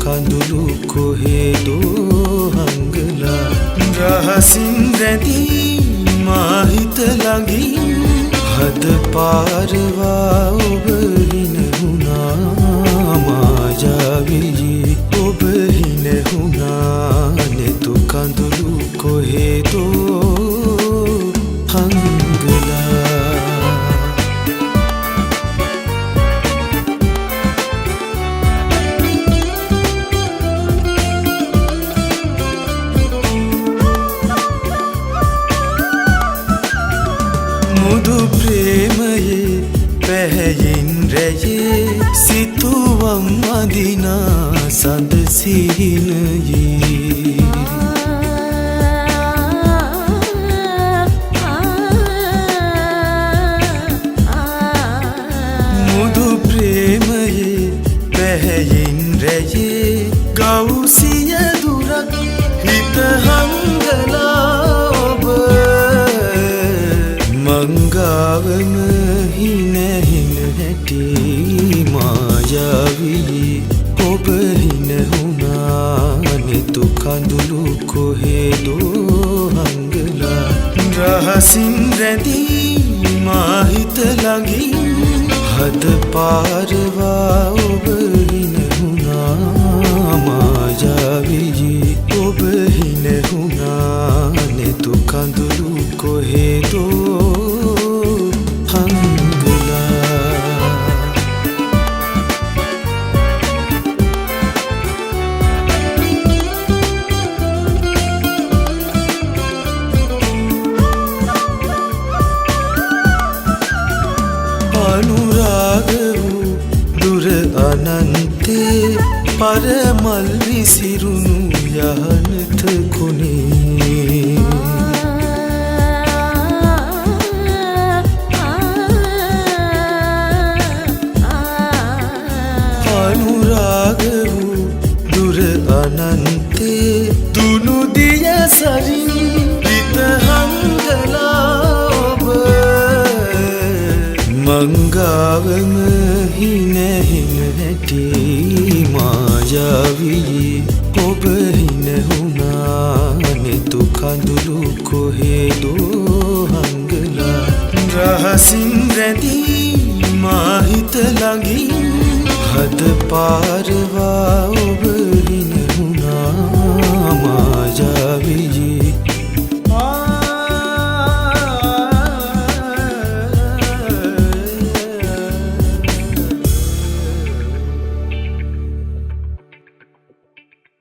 කඳුළු කොහෙදෝ හංගලා රහසින් රැඳී මා හිත ළඟින් හද පාරවා ඔබ හිනහුණා මායාවී ඔබ හිනහුණා නෙතු කඳුළු කොහෙදෝ හංගලා මුදු ප්‍රේමයේ පැහැයෙන් රැයේ සිතුවම් අදිනා සඳ සිහිනයේ මුදු ප්‍රේමයේ පැහැයෙන් රැයේ ගෞසිය දුරක් හිත හංගලා ඔබ මංගාවම හිනහින හැටි මායාවී ඔබ හිනහුණා නෙතු කඳුළු කොහෙදෝ හංගලා රහසින් රැඳී මා හිත ළඟින් හද පාරවා ඔබ හිනහුණා මායාවී ඔබ හිනහුණා නෙතු කඳුළු කොහෙදෝ අනුරාග වූ දුර අනන්තේ පරමල් විසිරුණු යහනත කොනේ අනුරාග වූ දුර අනන්තේ දුනු දිය සරින් හිත හංගලා ඔබ මංගාවම හිනහින හැටි මායාවී ඔබ හිනහුණා නෙතු කඳුළු කොහෙදෝ හංගලා රහසින් රැඳී මා හිත ළඟින් හද පාරවා ඔබ